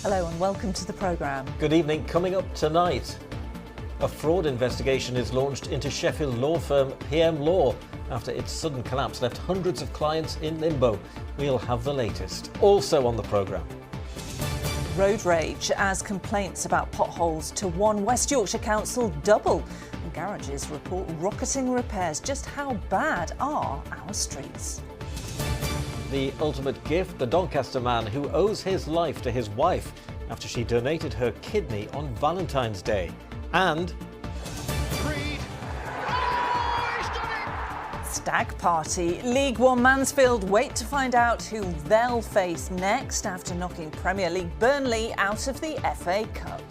Hello and welcome to the programme. Good evening. Coming up tonight, a fraud investigation is launched into Sheffield law firm PM Law after its sudden collapse left hundreds of clients in limbo. We'll have the latest. Also on the programme. Road rage as complaints about potholes to one West Yorkshire council double. And garages report rocketing repairs. Just how bad are our streets? The ultimate gift, the Doncaster man who owes his life to his wife after she donated her kidney on Valentine's Day. And Stag party. League One Mansfield wait to find out who they'll face next after knocking Premier League Burnley out of the FA Cup.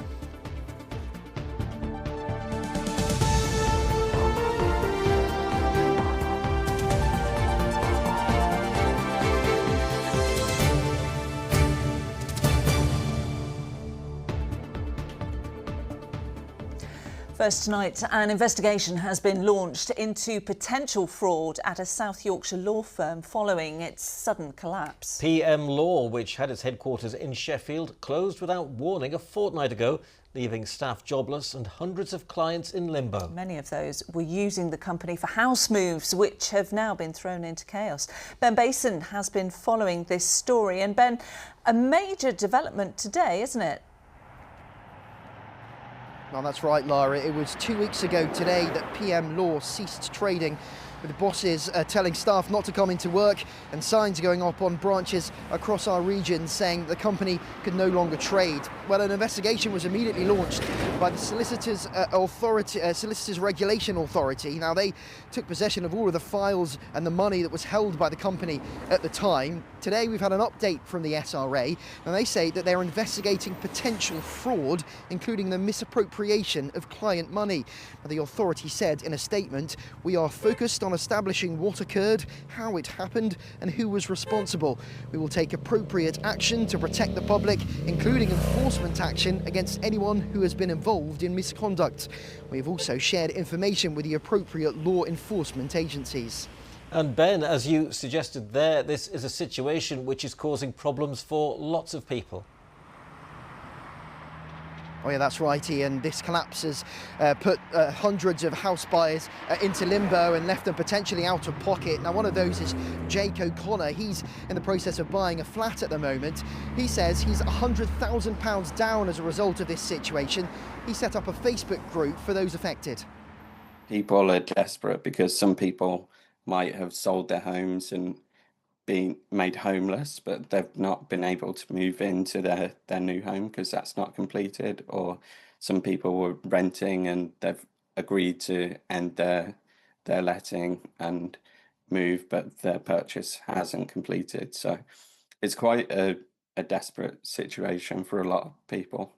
First tonight, an investigation has been launched into potential fraud at a South Yorkshire law firm following its sudden collapse. PM Law, which had its headquarters in Sheffield, closed without warning a fortnight ago, leaving staff jobless and hundreds of clients in limbo. Many of those were using the company for house moves, which have now been thrown into chaos. Ben Basin has been following this story. And Ben, a major development today, isn't it? Well, that's right, Lara. It was 2 weeks ago today that PM Law ceased trading, with the bosses telling staff not to come into work and signs going up on branches across our region saying the company could no longer trade. Well, an investigation was immediately launched by the Solicitors Regulation Authority. Now, they took possession of all of the files and the money that was held by the company at the time. Today, we've had an update from the SRA, and they say that they're investigating potential fraud, including the misappropriation of client money. The authority said in a statement, "We are focused on establishing what occurred, how it happened, and who was responsible. We will take appropriate action to protect the public, including enforcement action against anyone who has been involved in misconduct." We have also shared information with the appropriate law enforcement agencies. And Ben, as you suggested there, this is a situation which is causing problems for lots of people. Oh yeah, that's right, Ian. This collapse has put hundreds of house buyers into limbo and left them potentially out of pocket. Now, one of those is Jake O'Connor. He's in the process of buying a flat at the moment. He says he's £100,000 down as a result of this situation. He set up a Facebook group for those affected. People are desperate because some people might have sold their homes and been made homeless, but they've not been able to move into their new home because that's not completed. Or some people were renting and they've agreed to end their letting and move, but their purchase hasn't completed. So it's quite a desperate situation for a lot of people.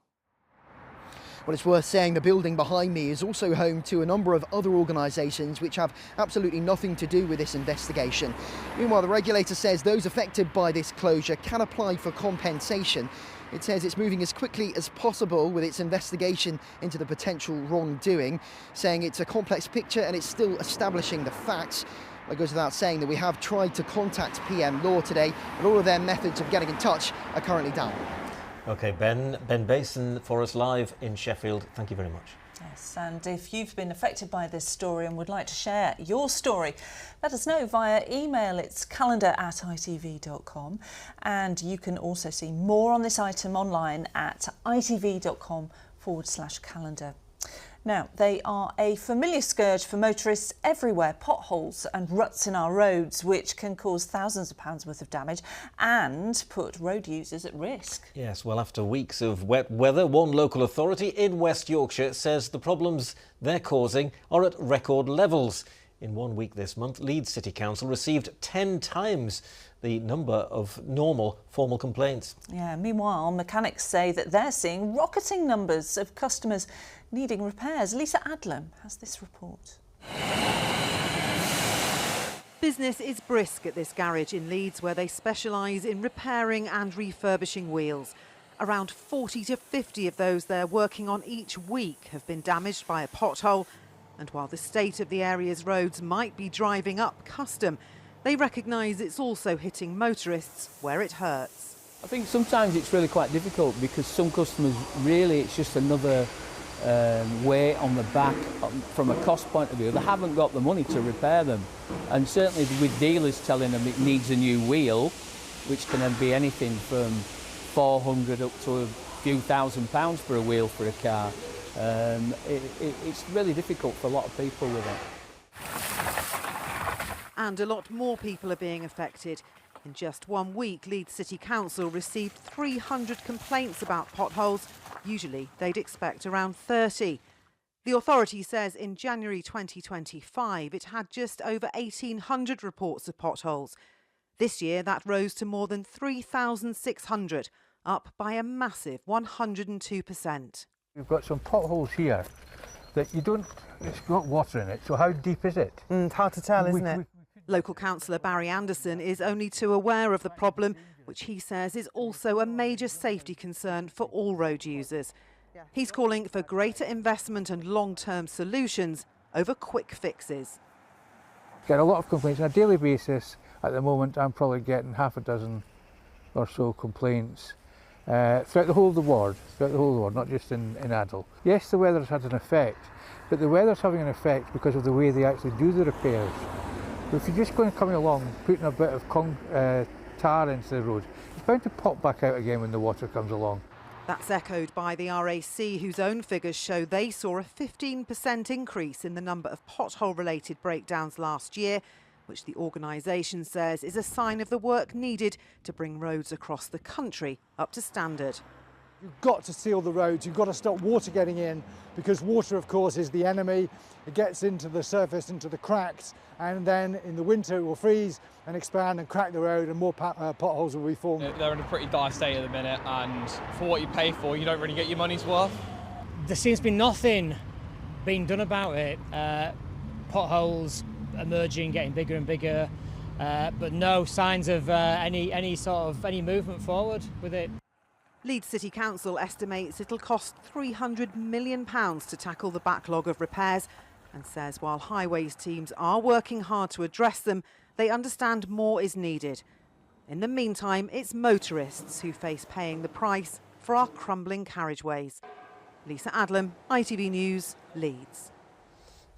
Well, it's worth saying the building behind me is also home to a number of other organisations which have absolutely nothing to do with this investigation. Meanwhile, the regulator says those affected by this closure can apply for compensation. It says it's moving as quickly as possible with its investigation into the potential wrongdoing, saying it's a complex picture and it's still establishing the facts. It goes without saying that we have tried to contact PM Law today, and all of their methods of getting in touch are currently down. OK, Ben Basin for us live in Sheffield. Thank you very much. Yes, and if you've been affected by this story and would like to share your story, let us know via email. It's calendar@itv.com. And you can also see more on this item online at itv.com/calendar. Now, they are a familiar scourge for motorists everywhere, potholes and ruts in our roads, which can cause thousands of pounds worth of damage and put road users at risk. Yes, well, after weeks of wet weather, one local authority in West Yorkshire says the problems they're causing are at record levels. In 1 week this month, Leeds City Council received 10 times the number of normal formal complaints. Yeah, meanwhile, mechanics say that they're seeing rocketing numbers of customers needing repairs. Lisa Adlam has this report. Business is brisk at this garage in Leeds, where they specialise in repairing and refurbishing wheels. Around 40 to 50 of those they're working on each week have been damaged by a pothole. And while the state of the area's roads might be driving up custom, they recognise it's also hitting motorists where it hurts. I think sometimes it's really quite difficult because some customers really it's just another weight on the back from a cost point of view. They haven't got the money to repair them, and certainly with dealers telling them it needs a new wheel, which can then be anything from 400 up to a few £1,000s for a wheel for a car. It's really difficult for a lot of people with it. And a lot more people are being affected. In just 1 week, Leeds City Council received 300 complaints about potholes. Usually they'd expect around 30. The authority says in January 2025 it had just over 1,800 reports of potholes. This year that rose to more than 3,600, up by a massive 102%. We've got some potholes here that it's got water in it, so how deep is it? It's hard to tell, isn't it? Local councillor Barry Anderson is only too aware of the problem, which he says is also a major safety concern for all road users. He's calling for greater investment and long-term solutions over quick fixes. Get a lot of complaints on a daily basis. At the moment, I'm probably getting half a dozen or so complaints throughout the whole of the ward, not just in Adel. Yes, the weather's had an effect, but the weather's having an effect because of the way they actually do the repairs. So if you're just coming along, putting a bit of tar into the road, it's bound to pop back out again when the water comes along. That's echoed by the RAC, whose own figures show they saw a 15% increase in the number of pothole-related breakdowns last year, which the organisation says is a sign of the work needed to bring roads across the country up to standard. You've got to seal the roads, you've got to stop water getting in, because water, of course, is the enemy. It gets into the surface, into the cracks, and then in the winter it will freeze and expand and crack the road, and more potholes will be formed. They're in a pretty dire state at the minute, and for what you pay for, you don't really get your money's worth. There seems to be nothing being done about it. Potholes emerging, getting bigger and bigger, but no signs of any movement forward with it. Leeds City Council estimates it'll cost £300 million to tackle the backlog of repairs, and says while highways teams are working hard to address them, they understand more is needed. In the meantime, it's motorists who face paying the price for our crumbling carriageways. Lisa Adlam, ITV News, Leeds.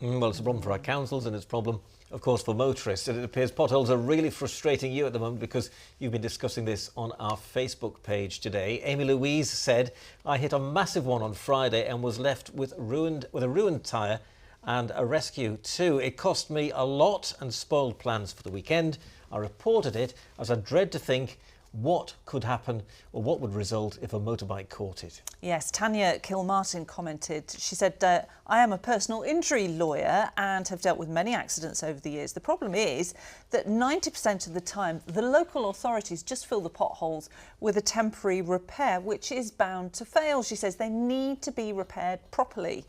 Well, it's a problem for our councils and it's a problem, of course, for motorists. And it appears potholes are really frustrating you at the moment because you've been discussing this on our Facebook page today. Amy Louise said, I hit a massive one on Friday and was left with a ruined tyre and a rescue too. It cost me a lot and spoiled plans for the weekend. I reported it as I dread to think what could happen or what would result if a motorbike caught it. Yes, Tanya Kilmartin commented. She said, I am a personal injury lawyer and have dealt with many accidents over the years. The problem is that 90% of the time, the local authorities just fill the potholes with a temporary repair, which is bound to fail. She says they need to be repaired properly.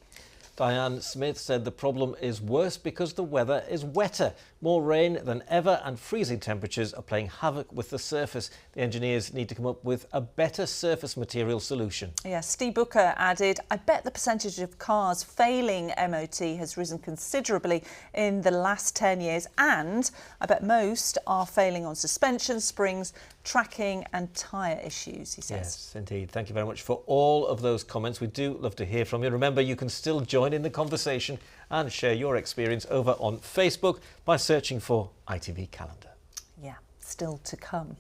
Diane Smith said the problem is worse because the weather is wetter. More rain than ever and freezing temperatures are playing havoc with the surface. The engineers need to come up with a better surface material solution. Yes, Steve Booker added, I bet the percentage of cars failing MOT has risen considerably in the last 10 years, and I bet most are failing on suspension, springs, tracking and tyre issues, he says. Yes, indeed. Thank you very much for all of those comments. We do love to hear from you. Remember, you can still join in the conversation and share your experience over on Facebook by searching for ITV Calendar. Yeah, still to come.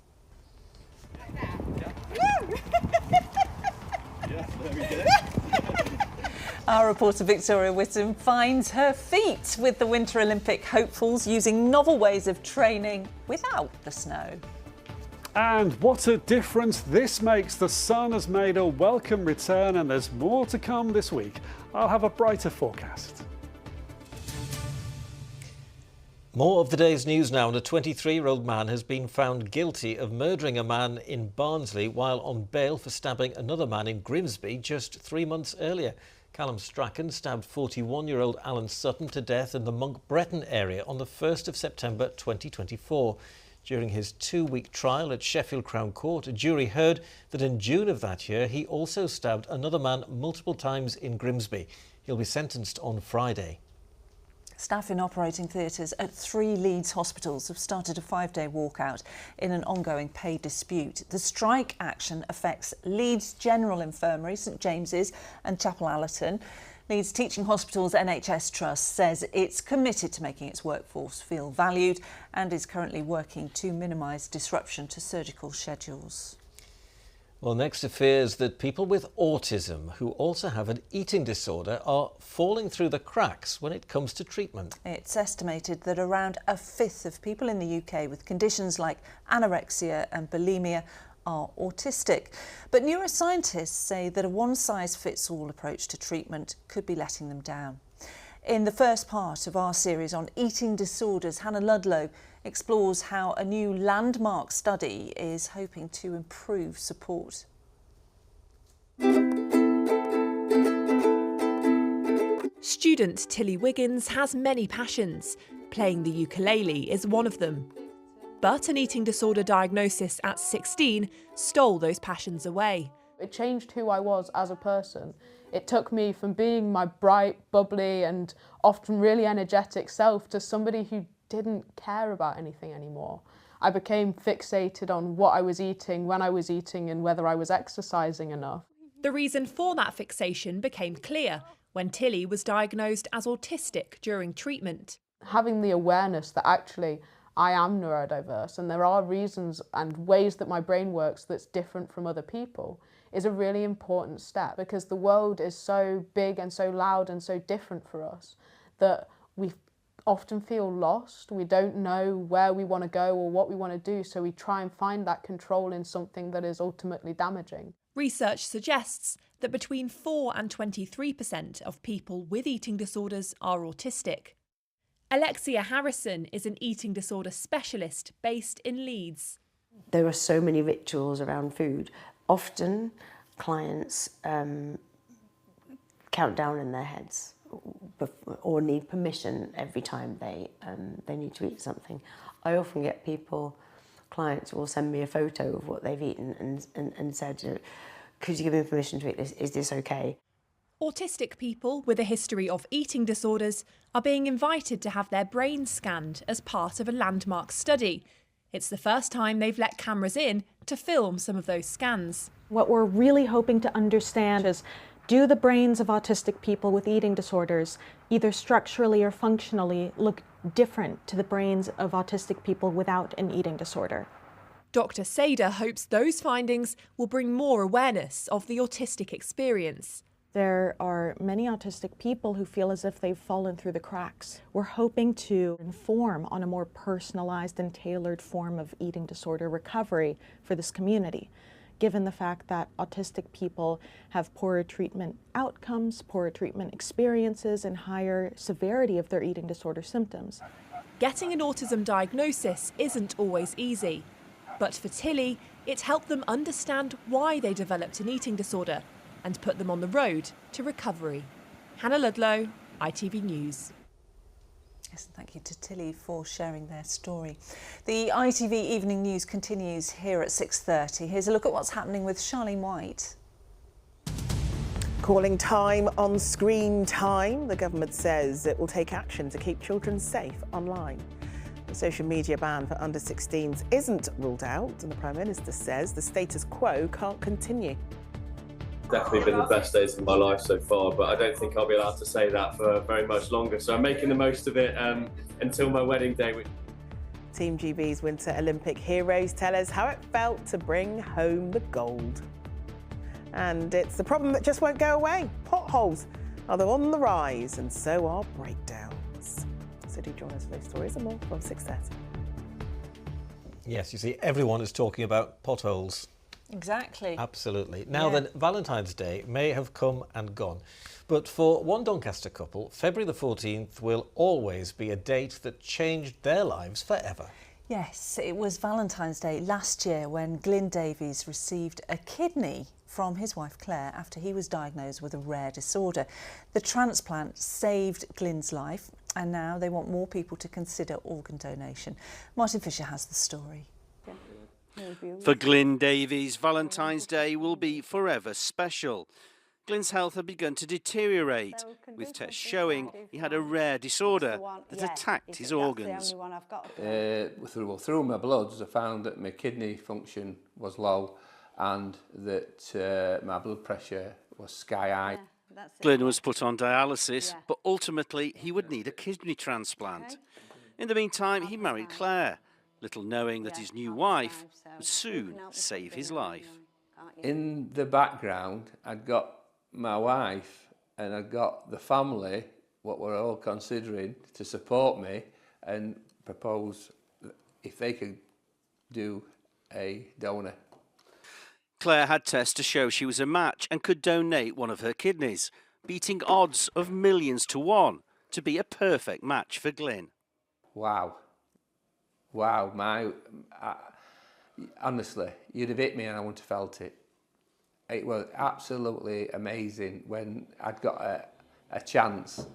Our reporter Victoria Whittam finds her feet with the Winter Olympic hopefuls using novel ways of training without the snow. And what a difference this makes. The sun has made a welcome return and there's more to come this week. I'll have a brighter forecast. More of the day's news now. And a 23-year-old man has been found guilty of murdering a man in Barnsley while on bail for stabbing another man in Grimsby just 3 months earlier. Callum Strachan stabbed 41-year-old Alan Sutton to death in the Monk Bretton area on the 1st of September 2024. During his 2-week trial at Sheffield Crown Court, a jury heard that in June of that year he also stabbed another man multiple times in Grimsby. He'll be sentenced on Friday. Staff in operating theatres at 3 Leeds hospitals have started a 5-day walkout in an ongoing pay dispute. The strike action affects Leeds General Infirmary, St James's and Chapel Allerton. Leeds Teaching Hospitals NHS Trust says it's committed to making its workforce feel valued and is currently working to minimise disruption to surgical schedules. Well, next to fears that people with autism who also have an eating disorder are falling through the cracks when it comes to treatment. It's estimated that around a fifth of people in the UK with conditions like anorexia and bulimia are autistic. But neuroscientists say that a one-size-fits-all approach to treatment could be letting them down. In the first part of our series on eating disorders, Hannah Ludlow explores how a new landmark study is hoping to improve support. Student Tilly Wiggins has many passions. Playing the ukulele is one of them. But an eating disorder diagnosis at 16 stole those passions away. It changed who I was as a person. It took me from being my bright, bubbly and often really energetic self to somebody who didn't care about anything anymore. I became fixated on what I was eating, when I was eating and whether I was exercising enough. The reason for that fixation became clear when Tilly was diagnosed as autistic during treatment. Having the awareness that actually I am neurodiverse and there are reasons and ways that my brain works that's different from other people is a really important step, because the world is so big and so loud and so different for us that we often feel lost. We don't know where we want to go or what we want to do, so we try and find that control in something that is ultimately damaging. Research suggests that between 4 and 23% of people with eating disorders are autistic. Alexia Harrison is an eating disorder specialist based in Leeds. There are so many rituals around food. Often clients count down in their heads or need permission every time they need to eat something. I often get clients will send me a photo of what they've eaten and said, could you give me permission to eat this? Is this okay? Autistic people with a history of eating disorders are being invited to have their brains scanned as part of a landmark study. It's the first time they've let cameras in to film some of those scans. What we're really hoping to understand is, do the brains of autistic people with eating disorders, either structurally or functionally, look different to the brains of autistic people without an eating disorder? Dr. Sader hopes those findings will bring more awareness of the autistic experience. There are many autistic people who feel as if they've fallen through the cracks. We're hoping to inform on a more personalised and tailored form of eating disorder recovery for this community, given the fact that autistic people have poorer treatment outcomes, poorer treatment experiences, and higher severity of their eating disorder symptoms. Getting an autism diagnosis isn't always easy, but for Tilly, it helped them understand why they developed an eating disorder and put them on the road to recovery. Hannah Ludlow, ITV News. Yes, and thank you to Tilly for sharing their story. The ITV Evening News continues here at 6:30. Here's a look at what's happening with Charlene White. Calling time on screen time. The government says it will take action to keep children safe online. The social media ban for under 16s isn't ruled out, and the Prime Minister says the status quo can't continue. Definitely been the best days of my life so far, but I don't think I'll be allowed to say that for very much longer. So I'm making the most of it until my wedding day. Team GB's Winter Olympic heroes tell us how it felt to bring home the gold. And it's the problem that just won't go away. Potholes are on the rise, and so are breakdowns. So do join us for those stories and more from 6:30. Yes, you see, everyone is talking about potholes. Exactly. Absolutely. Now then, Valentine's Day may have come and gone, but for one Doncaster couple, February the 14th will always be a date that changed their lives forever. Yes, it was Valentine's Day last year when Glyn Davies received a kidney from his wife Claire after he was diagnosed with a rare disorder. The transplant saved Glyn's life, and now they want more people to consider organ donation. Martin Fisher has the story. For Glyn Davies, Valentine's Day will be forever special. Glyn's health had begun to deteriorate, with tests showing he had a rare disorder that attacked his organs. Through my bloods, I found that my kidney function was low and that my blood pressure was sky high. Glyn was put on dialysis, but ultimately he would need a kidney transplant. In the meantime, he married Claire, little knowing that his new wife would soon save his life. In the background, I'd got my wife and I'd got the family, what we're all considering, to support me and propose if they could do a donor. Claire had tests to show she was a match and could donate one of her kidneys, beating odds of millions to 1 to be a perfect match for Glyn. Wow. Honestly, you'd have hit me and I wouldn't have felt it. It was absolutely amazing when I'd got a chance.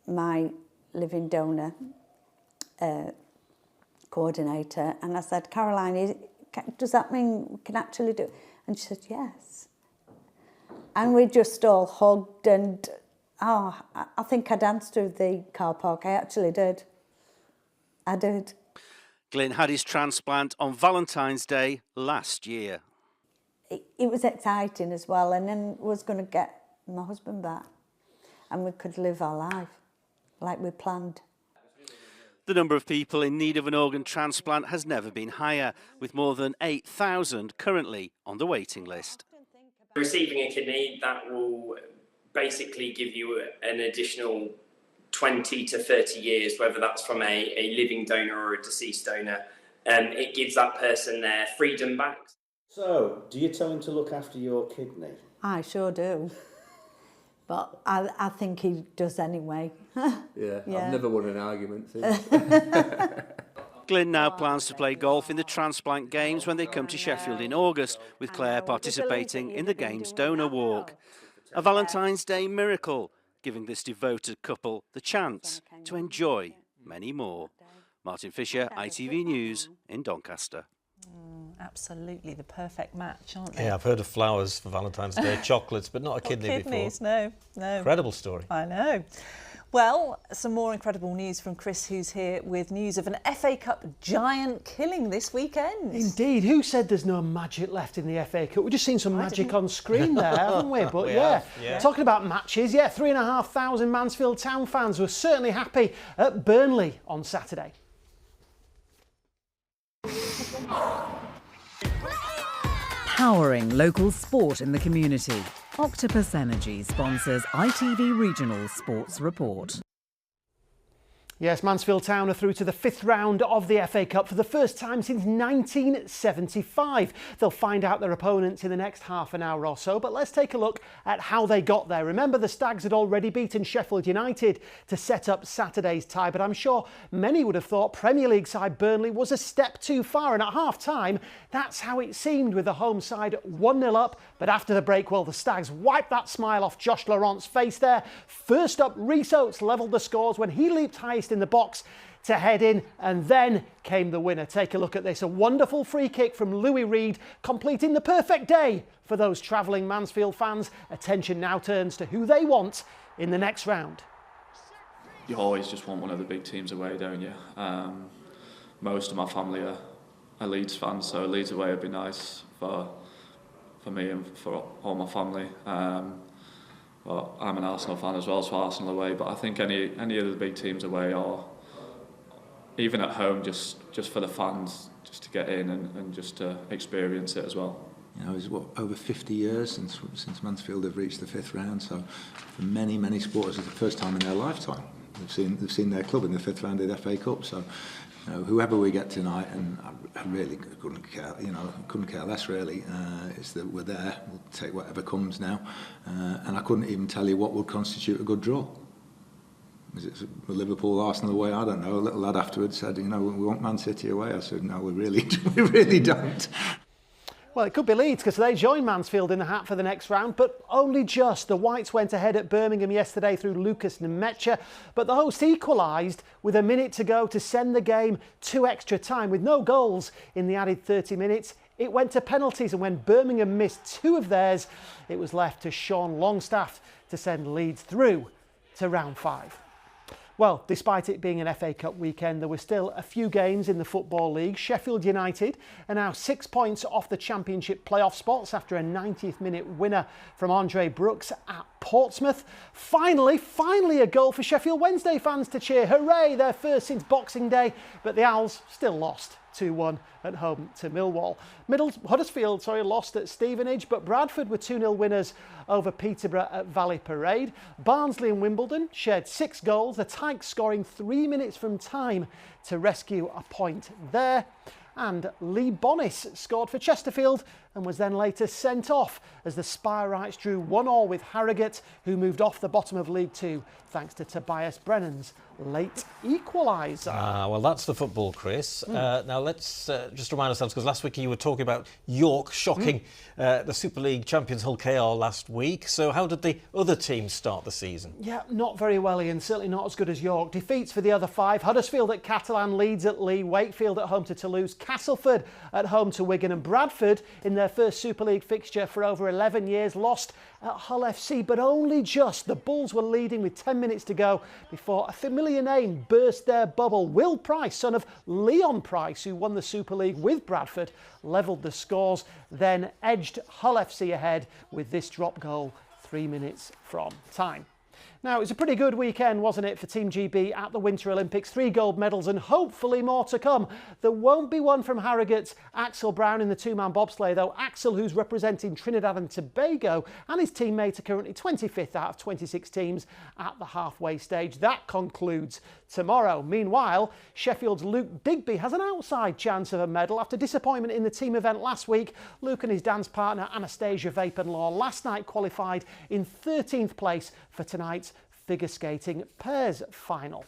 My living donor coordinator, and I said, Caroline, does that mean we can actually do it? And she said, yes. And we just all hugged and, I think I danced through the car park. I actually did. I did. Glyn had his transplant on Valentine's Day last year. It was exciting as well, and then was going to get my husband back and we could live our life like we planned. The number of people in need of an organ transplant has never been higher, with more than 8,000 currently on the waiting list. Receiving a kidney, that will basically give you an additional 20 to 30 years, whether that's from a living donor or a deceased donor. It gives that person their freedom back. So, do you tell him to look after your kidney? I sure do. But I think he does anyway. Yeah, I've never won an argument since. Glyn now plans to play golf in the transplant games when they come to Sheffield in August, with Claire participating in the game's donor walk. A Valentine's Day miracle, giving this devoted couple the chance to enjoy many more. Martin Fisher, ITV News in Doncaster. Absolutely the perfect match, aren't they? Yeah, I've heard of flowers for Valentine's Day, chocolates, but not a kidney kidneys, before. No. Incredible story. I know. Well, some more incredible news from Chris, who's here with news of an FA Cup giant killing this weekend. Indeed. Who said there's no magic left in the FA Cup? We've just seen some magic on screen there, haven't we? But yeah. Talking about matches, 3,500 Mansfield Town fans were certainly happy at Burnley on Saturday. Powering local sport in the community. Octopus Energy sponsors ITV Regional Sports Report. Yes, Mansfield Town are through to the 5th round of the FA Cup for the first time since 1975. They'll find out their opponents in the next half an hour or so, but let's take a look at how they got there. Remember, the Stags had already beaten Sheffield United to set up Saturday's tie, but I'm sure many would have thought Premier League side Burnley was a step too far, and at half-time, that's how it seemed with the home side 1-0 up, but after the break, well, the Stags wiped that smile off Josh Laurent's face there. First up, Rhys Oates levelled the scores when he leaped highest in the box to head in, and then came the winner. Take a look at this. A wonderful free kick from Louis Reed, completing the perfect day for those travelling Mansfield fans. Attention now turns to who they want in the next round. You always just want one of the big teams away, don't you? Most of my family are Leeds fans, so Leeds away would be nice for me and for all my family. But I'm an Arsenal fan as well, so Arsenal away. But I think any of the big teams away, or even at home, just for the fans, just to get in and just to experience it as well. You know, it's over 50 years since Mansfield have reached the 5th round. So for many supporters, it's the first time in their lifetime they've seen their club in the 5th round of the FA Cup. So you know, whoever we get tonight, and I really couldn't care. You know, couldn't care less really. It's that we're there. We'll take whatever comes now, and I couldn't even tell you what would constitute a good draw. Is it Liverpool, Arsenal away? I don't know. A little lad afterwards said, you know, we want Man City away. I said, no, we really don't. Well, it could be Leeds because they joined Mansfield in the hat for the next round, but only just. The Whites went ahead at Birmingham yesterday through Lucas Nemecha, but the hosts equalised with a minute to go to send the game to extra time. With no goals in the added 30 minutes, it went to penalties, and when Birmingham missed 2 of theirs, it was left to Sean Longstaff to send Leeds through to round 5. Well, despite it being an FA Cup weekend, there were still a few games in the Football League. Sheffield United are now 6 points off the Championship playoff spots after a 90th minute winner from Andre Brooks at Portsmouth. Finally a goal for Sheffield Wednesday fans to cheer. Hooray, their first since Boxing Day, but the Owls still lost 2-1 at home to Millwall. Huddersfield lost at Stevenage, but Bradford were 2-0 winners over Peterborough at Valley Parade. Barnsley and Wimbledon shared 6 goals, the Tykes scoring 3 minutes from time to rescue a point there. And Lee Bonnis scored for Chesterfield and was then later sent off as the Spireites drew 1-1 with Harrogate, who moved off the bottom of League Two thanks to Tobias Brennan's late equaliser. Well, that's the football, Chris. Now let's just remind ourselves, because last week you were talking about York shocking the Super League champions Hull KR last week. So how did the other teams start the season? Yeah, not very well, Ian. Certainly not as good as York. Defeats for the other 5. Huddersfield at Catalan, Leeds at Lee, Wakefield at home to Toulouse, Castleford at home to Wigan, and Bradford, in their first Super League fixture for over 11 years, lost at Hull FC, but only just. The Bulls were leading with 10 minutes to go before a familiar name burst their bubble. Will Price, son of Leon Price, who won the Super League with Bradford, levelled the scores, then edged Hull FC ahead with this drop goal 3 minutes from time. Now, it was a pretty good weekend, wasn't it, for Team GB at the Winter Olympics? 3 gold medals and hopefully more to come. There won't be one from Harrogate's Axel Brown in the 2-man bobsleigh, though. Axel, who's representing Trinidad and Tobago, and his teammate are currently 25th out of 26 teams at the halfway stage. That concludes tomorrow. Meanwhile, Sheffield's Luke Digby has an outside chance of a medal after disappointment in the team event last week. Luke and his dance partner Anastasia Vapenlaw last night qualified in 13th place for tonight's figure skating pairs final.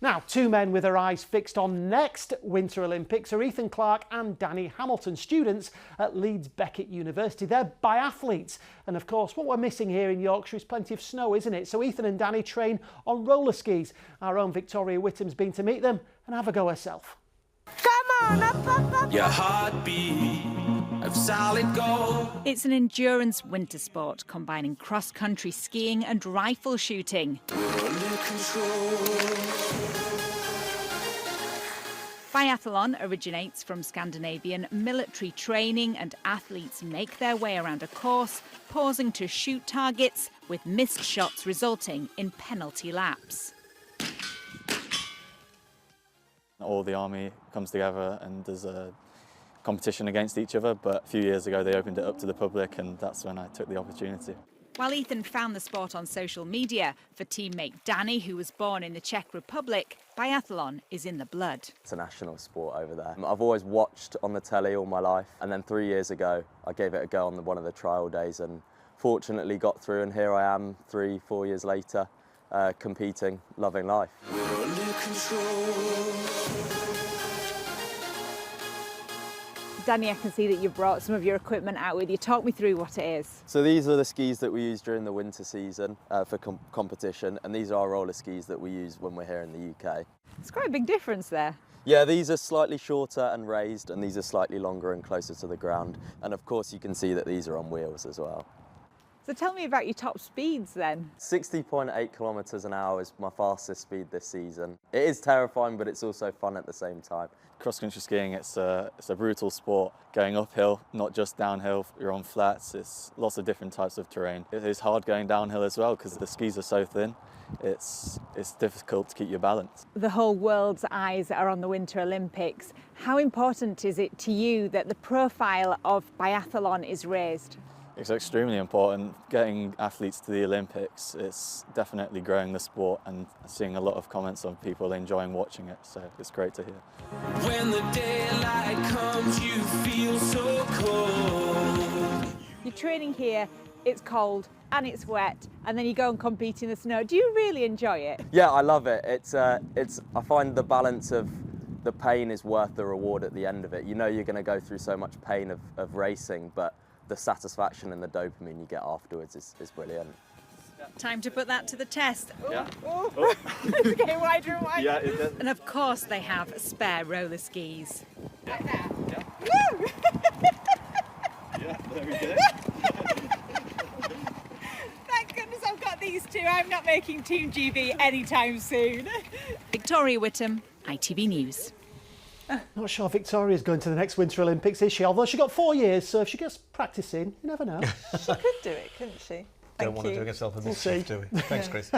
Now, 2 men with their eyes fixed on next Winter Olympics are Ethan Clark and Danny Hamilton, students at Leeds Beckett University. They're biathletes, and of course what we're missing here in Yorkshire is plenty of snow, isn't it? So Ethan and Danny train on roller skis. Our own Victoria Whittam's been to meet them and have a go herself. Come on, up. Your heartbeat of solid gold. It's an endurance winter sport combining cross-country skiing and rifle shooting. Biathlon originates from Scandinavian military training, and athletes make their way around a course, pausing to shoot targets, with missed shots resulting in penalty laps. All the army comes together and there's a competition against each other, but a few years ago they opened it up to the public, and that's when I took the opportunity. While Ethan found the sport on social media, for teammate Danny, who was born in the Czech Republic, biathlon is in the blood. It's a national sport over there. I've always watched on the telly all my life, and then 3 years ago I gave it a go on one of the trial days and fortunately got through, and here I am 3-4 years later competing, loving life. Danny, I can see that you brought some of your equipment out with you. Talk me through what it is. So these are the skis that we use during the winter season for competition, and these are roller skis that we use when we're here in the UK. It's quite a big difference there. Yeah, these are slightly shorter and raised, and these are slightly longer and closer to the ground. And of course you can see that these are on wheels as well. So tell me about your top speeds then. 60.8 kilometres an hour is my fastest speed this season. It is terrifying, but it's also fun at the same time. Cross-country skiing, it's a brutal sport. Going uphill, not just downhill, you're on flats, it's lots of different types of terrain. It is hard going downhill as well because the skis are so thin. It's difficult to keep your balance. The whole world's eyes are on the Winter Olympics. How important is it to you that the profile of biathlon is raised? It's extremely important. Getting athletes to the Olympics, it's definitely growing the sport, and seeing a lot of comments on people enjoying watching it, so it's great to hear. When the daylight comes, you feel so cold. You're training here, it's cold and it's wet, and then you go and compete in the snow. Do you really enjoy it? Yeah, I love it. I find the balance of the pain is worth the reward at the end of it. You know you're going to go through so much pain of racing, but the satisfaction and the dopamine you get afterwards is brilliant. Time to put that to the test. Yeah. Oh. It's getting wider and wider. Yeah, it does. And of course they have spare roller skis. Yeah. Yeah. Thank goodness I've got these two. I'm not making Team GB anytime soon. Victoria Whittam, ITV News. Not sure Victoria's going to the next Winter Olympics, is she? Although she got 4 years, so if she gets practising, you never know. She could do it, couldn't she? Don't want to do herself a mischief, do we? Thanks, Chris.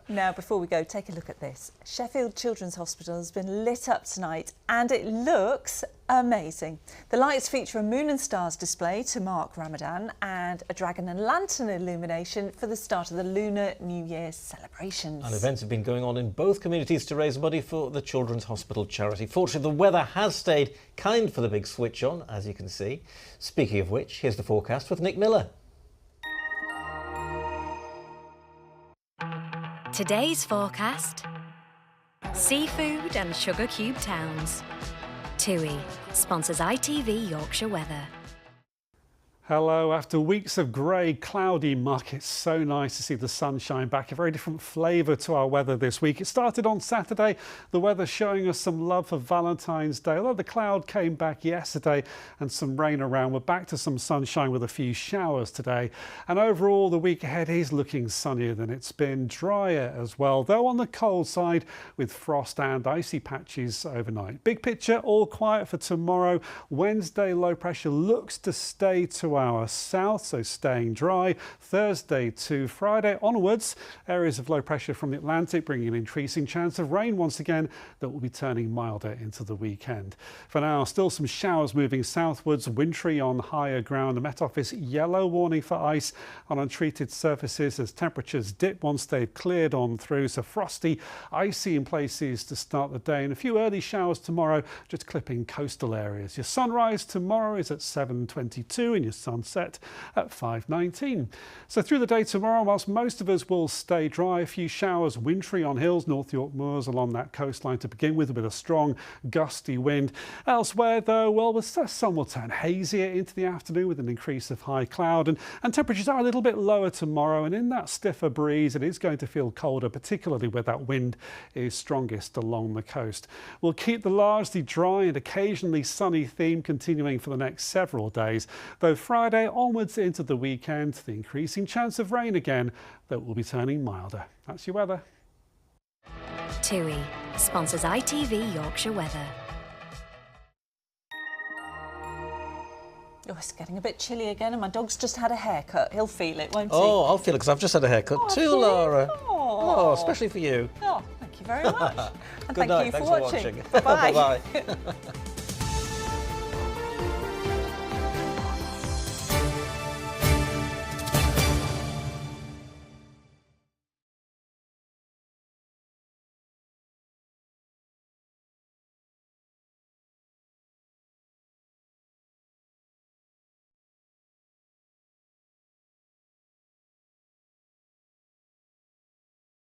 Now, before we go, take a look at this. Sheffield Children's Hospital has been lit up tonight and it looks amazing. The lights feature a moon and stars display to mark Ramadan and a dragon and lantern illumination for the start of the Lunar New Year celebrations. And events have been going on in both communities to raise money for the Children's Hospital charity. Fortunately, the weather has stayed kind for the big switch on, as you can see. Speaking of which, here's the forecast with Nick Miller. Today's forecast: seafood and sugar cube towns. TUI sponsors ITV Yorkshire Weather. Hello. After weeks of grey, cloudy muck, it's so nice to see the sunshine back. A very different flavour to our weather this week. It started on Saturday, the weather showing us some love for Valentine's Day. Although the cloud came back yesterday and some rain around, we're back to some sunshine with a few showers today. And overall, the week ahead is looking sunnier than it's been, drier as well, though on the cold side with frost and icy patches overnight. Big picture, all quiet for tomorrow. Wednesday, low pressure looks to stay to our south, so staying dry. Thursday to Friday onwards, areas of low pressure from the Atlantic bringing an increasing chance of rain once again that will be turning milder into the weekend. For now, still some showers moving southwards, wintry on higher ground. The Met Office yellow warning for ice on untreated surfaces as temperatures dip once they've cleared on through, so frosty, icy in places to start the day, and a few early showers tomorrow, just clipping coastal areas. Your sunrise tomorrow is at 7:22 and your sunset at 5:19. So through the day tomorrow, whilst most of us will stay dry, a few showers wintry on hills, North York Moors along that coastline to begin with a strong gusty wind. Elsewhere though, well, the sun will turn hazier into the afternoon with an increase of high cloud, and temperatures are a little bit lower tomorrow, and in that stiffer breeze it is going to feel colder, particularly where that wind is strongest along the coast. We'll keep the largely dry and occasionally sunny theme continuing for the next several days, though Friday onwards into the weekend, the increasing chance of rain again that will be turning milder. That's your weather. TUI sponsors ITV Yorkshire Weather. Oh, it's getting a bit chilly again and my dog's just had a haircut. He'll feel it, won't he? Oh, I'll feel it because I've just had a haircut too, Laura. Oh, especially for you. Oh, thank you very much. And Good thank night. you Thanks for watching. Bye-bye. Bye-bye.